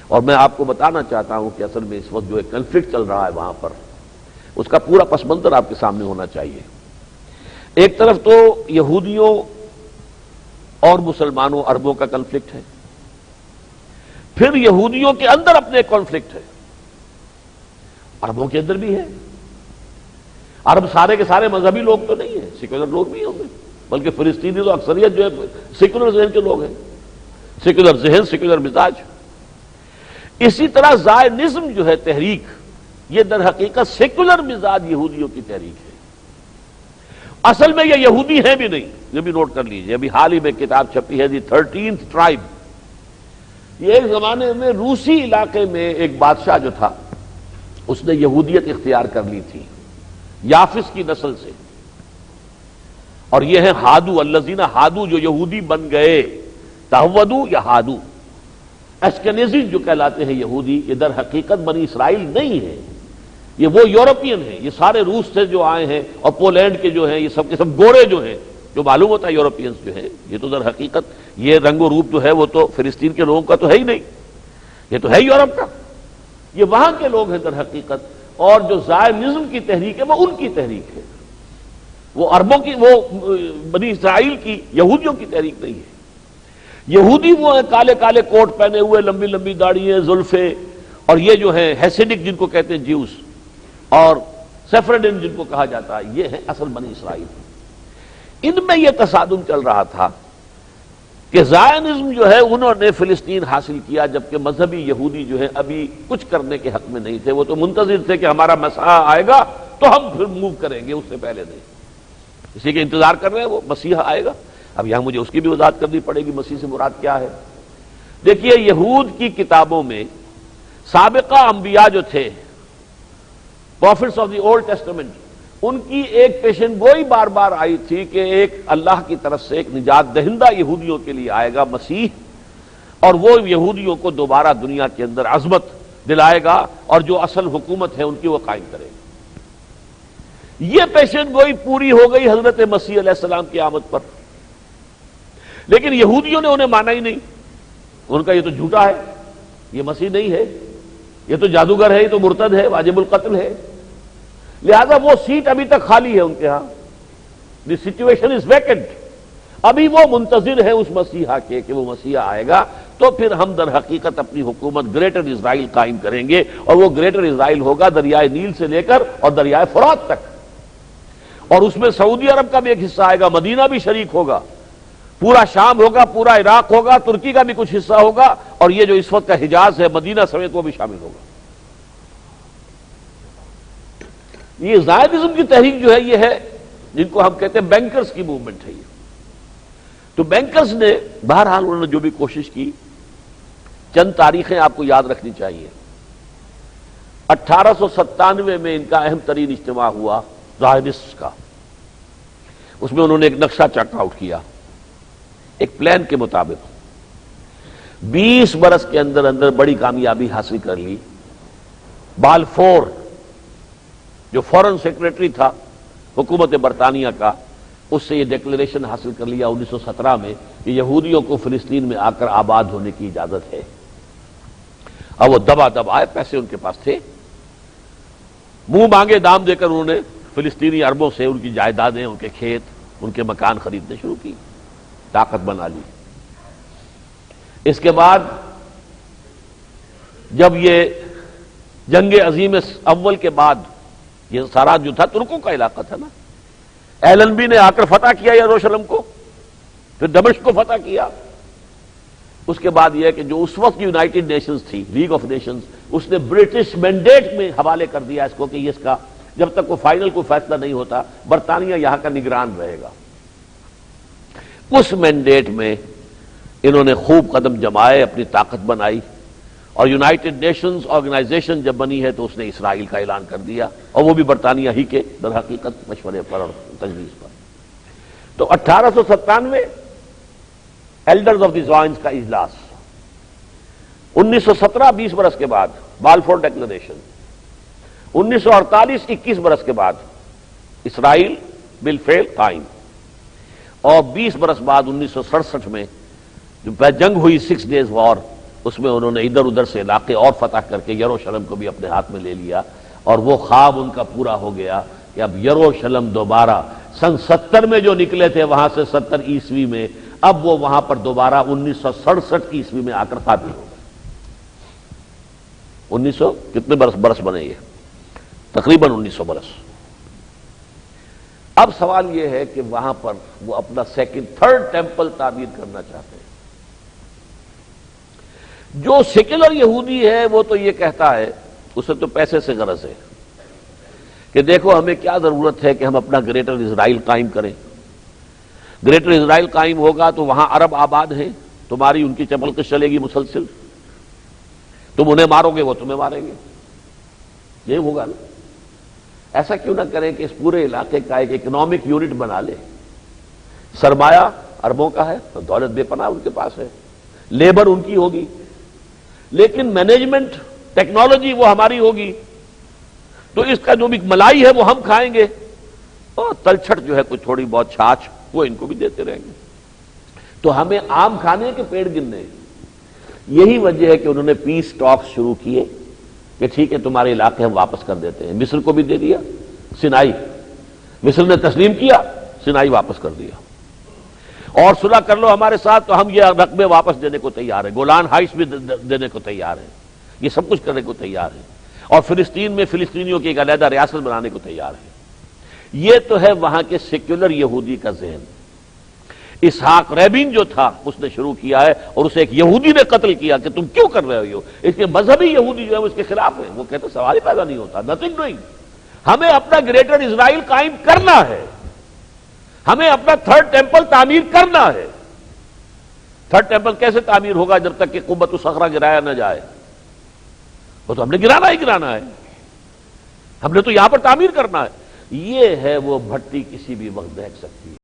اور میں آپ کو بتانا چاہتا ہوں کہ اصل میں اس وقت جو ایک کنفلکٹ چل رہا ہے وہاں پر، اس کا پورا پس منظر آپ کے سامنے ہونا چاہیے۔ ایک طرف تو یہودیوں اور مسلمانوں عربوں کا کنفلکٹ ہے، پھر یہودیوں کے اندر اپنے کنفلکٹ ہے، عربوں کے اندر بھی ہے۔ عرب سارے کے سارے مذہبی لوگ تو نہیں ہیں، سیکولر لوگ بھی ہوں گے، بلکہ فلسطینی تو اکثریت جو ہے سیکولر ذہن کے لوگ ہیں، سیکولر ذہن، سیکولر مزاج۔ اسی طرح زائنزم جو ہے تحریک، یہ در حقیقت سیکولر مزاج یہودیوں کی تحریک ہے۔ اصل میں یہ یہودی ہیں بھی نہیں، یہ بھی نوٹ کر لیجئے۔ ابھی حال ہی میں کتاب چھپی ہے دی 13th ٹرائب۔ یہ ایک زمانے میں روسی علاقے میں ایک بادشاہ جو تھا، اس نے یہودیت اختیار کر لی تھی یافس کی نسل سے، اور یہ ہیں ہادو، الذین ہادو، جو یہودی بن گئے، تہودو یا ہادو، اشکنیزی جو کہلاتے ہیں یہودی، یہ در حقیقت بنی اسرائیل نہیں ہے، یہ وہ یورپین ہیں، یہ سارے روس سے جو آئے ہیں اور پولینڈ کے جو ہیں، یہ سب کے سب گورے جو ہیں، جو معلوم ہوتا ہے یورپینز جو ہیں، یہ تو در حقیقت یہ رنگ و روپ جو ہے وہ تو فلسطین کے لوگوں کا تو ہے ہی نہیں، یہ تو ہے یورپ کا، یہ وہاں کے لوگ ہیں در حقیقت۔ اور جو زائنزم کی تحریک ہے وہ ان کی تحریک ہے، وہ عربوں کی، وہ بنی اسرائیل کی، یہودیوں کی تحریک نہیں ہے۔ یہودی وہ ہیں کالے کالے کوٹ پہنے ہوئے، لمبی لمبی داڑھیاں، زلفیں، اور یہ جو ہیں ہیسیڈک جن کو کہتے ہیں جیوز، اور سیفرڈن جن کو کہا جاتا ہے، یہ ہے اصل بنی اسرائیل۔ ان میں یہ تصادم چل رہا تھا کہ زائنزم جو ہے انہوں نے فلسطین حاصل کیا، جبکہ مذہبی یہودی جو ہے ابھی کچھ کرنے کے حق میں نہیں تھے، وہ تو منتظر تھے کہ ہمارا مسیحا آئے گا تو ہم پھر موو کریں گے، اس سے پہلے نہیں، اسی کے انتظار کر رہے ہیں، وہ مسیحا آئے گا۔ اب یہاں مجھے اس کی بھی وضاحت کرنی پڑے گی، مسیح سے مراد کیا ہے۔ دیکھیے یہود کی کتابوں میں سابقہ انبیاء جو تھے، prophets of the old testament, ان کی ایک پیشن گوئی بار بار آئی تھی کہ ایک اللہ کی طرف سے ایک نجات دہندہ یہودیوں کے لیے آئے گا، مسیح، اور وہ یہودیوں کو دوبارہ دنیا کے اندر عظمت دلائے گا اور جو اصل حکومت ہے ان کی وہ قائم کرے گا۔ یہ پیشن گوئی پوری ہو گئی حضرت مسیح علیہ السلام کی آمد پر، لیکن یہودیوں نے انہیں مانا ہی نہیں، ان کا یہ تو جھوٹا ہے، یہ مسیح نہیں ہے، یہ تو جادوگر ہے، یہ تو مرتد ہے، واجب القتل ہے، لہذا وہ سیٹ ابھی تک خالی ہے ان کے ہاں، دی سچویشن از ویکنٹ۔ ابھی وہ منتظر ہے اس مسیحا کے کہ وہ مسیحا آئے گا تو پھر ہم در حقیقت اپنی حکومت گریٹر اسرائیل قائم کریں گے، اور وہ گریٹر اسرائیل ہوگا دریائے نیل سے لے کر اور دریائے فرات تک، اور اس میں سعودی عرب کا بھی ایک حصہ آئے گا، مدینہ بھی شریک ہوگا، پورا شام ہوگا، پورا عراق ہوگا، ترکی کا بھی کچھ حصہ ہوگا، اور یہ جو اس وقت کا حجاز ہے مدینہ سمیت وہ بھی شامل ہوگا۔ یہ زائنزم کی تحریک جو ہے یہ ہے جن کو ہم کہتے ہیں بینکرز کی موومنٹ ہے۔ یہ تو بینکرز نے بہرحال انہوں نے جو بھی کوشش کی، چند تاریخیں آپ کو یاد رکھنی چاہیے۔ 1897 میں ان کا اہم ترین اجتماع ہوا زائنسٹ کا، اس میں انہوں نے ایک نقشہ چارٹ آؤٹ کیا ایک پلان کے مطابق، 20 برس کے اندر اندر بڑی کامیابی حاصل کر لی۔ بالفور جو فورن سیکریٹری تھا حکومت برطانیہ کا، اس سے یہ ڈیکلریشن حاصل کر لیا 1917 میں کہ یہودیوں کو فلسطین میں آ کر آباد ہونے کی اجازت ہے۔ اب وہ دبا دب آئے، پیسے ان کے پاس تھے، منہ مانگے دام دے کر انہوں نے فلسطینی عربوں سے ان کی جائیدادیں، ان کے کھیت، ان کے مکان خریدنے شروع کی، طاقت بنا لی۔ اس کے بعد جب یہ جنگ عظیم اول کے بعد، یہ سارا جو تھا ترکوں کا علاقہ تھا نا، ایلنبی نے آ کر فتح کیا یروشلم کو، پھر دمشق کو فتح کیا۔ اس کے بعد یہ ہے کہ جو اس وقت یونائٹڈ نیشنز تھی، لیگ آف نیشنز، اس نے برٹش مینڈیٹ میں حوالے کر دیا اس کو کہ یہ اس کا جب تک وہ فائنل کوئی فیصلہ نہیں ہوتا برطانیہ یہاں کا نگران رہے گا۔ اس مینڈیٹ میں انہوں نے خوب قدم جمائے، اپنی طاقت بنائی، اور یونائٹڈ نیشنز آرگنائزیشن جب بنی ہے تو اس نے اسرائیل کا اعلان کر دیا، اور وہ بھی برطانیہ ہی کے در حقیقت مشورے پر اور تجویز پر۔ تو 1897 ایلڈرز آف دی زائنز کا اجلاس، 1917 20 برس کے بعد بالفور ڈیکلریشن، 1948 21 برس کے بعد اسرائیل بالفعل قائم، اور 20 برس بعد 1967 میں جو جنگ ہوئی 6 ڈیز وار، اس میں انہوں نے ادھر ادھر سے علاقے اور فتح کر کے یروشلم کو بھی اپنے ہاتھ میں لے لیا، اور وہ خواب ان کا پورا ہو گیا کہ اب یروشلم دوبارہ سن 70 میں جو نکلے تھے وہاں سے 70 عیسوی میں، اب وہ وہاں پر دوبارہ 1967 عیسوی میں آ کر قابل ہو گئے۔ 1900 کتنے برس بنے یہ؟ تقریباً 1900 برس۔ اب سوال یہ ہے کہ وہاں پر وہ اپنا تھرڈ ٹیمپل تعمیر کرنا چاہتے ہیں۔ جو سیکولر یہودی ہے وہ تو یہ کہتا ہے، اسے تو پیسے سے غرض ہے کہ دیکھو ہمیں کیا ضرورت ہے کہ ہم اپنا گریٹر اسرائیل قائم کریں، گریٹر اسرائیل قائم ہوگا تو وہاں عرب آباد ہیں، تمہاری ان کی چپلکش چلے گی مسلسل، تم انہیں مارو گے وہ تمہیں ماریں گے، یہ ہوگا نا۔ ایسا کیوں نہ کریں کہ اس پورے علاقے کا ایک اکنامک یونٹ بنا لے، سرمایہ اربوں کا ہے، دولت بے پناہ ان کے پاس ہے، لیبر ان کی ہوگی، لیکن مینجمنٹ ٹیکنالوجی وہ ہماری ہوگی، تو اس کا جو بھی ملائی ہے وہ ہم کھائیں گے، اور تلچھٹ جو ہے کوئی تھوڑی بہت چھاچھ وہ ان کو بھی دیتے رہیں گے، تو ہمیں آم کھانے کے پیڑ گننے۔ یہی وجہ ہے کہ انہوں نے پیس ٹاکس شروع کیے کہ ٹھیک ہے تمہارے علاقے ہم واپس کر دیتے ہیں، مصر کو بھی دے دیا، سینائی مصر نے تسلیم کیا، سینائی واپس کر دیا، اور صلح کر لو ہمارے ساتھ تو ہم یہ رقبے واپس دینے کو تیار ہیں، گولان ہائٹس بھی دینے کو تیار ہیں، یہ سب کچھ کرنے کو تیار ہیں، اور فلسطین میں فلسطینیوں کی ایک علیحدہ ریاست بنانے کو تیار ہیں۔ یہ تو ہے وہاں کے سیکولر یہودی کا ذہن۔ اسحاق ریبین جو تھا اس نے شروع کیا ہے، اور اسے ایک یہودی نے قتل کیا کہ تم کیوں کر رہے ہو، اس کے مذہبی یہودی جو ہے اس کے خلاف ہے، وہ کہتے سوال ہی پیدا نہیں ہوتا، نتھنگ ڈوئنگ، ہمیں اپنا گریٹر اسرائیل قائم کرنا ہے، ہمیں اپنا تھرڈ ٹیمپل تعمیر کرنا ہے۔ تھرڈ ٹیمپل کیسے تعمیر ہوگا جب تک کہ قبۃ الصخرہ گرایا نہ جائے؟ وہ تو ہم نے گرانا ہی گرانا ہے، ہم نے تو یہاں پر تعمیر کرنا ہے۔ یہ ہے وہ بھٹی کسی بھی وقت دہک سکتی ہے۔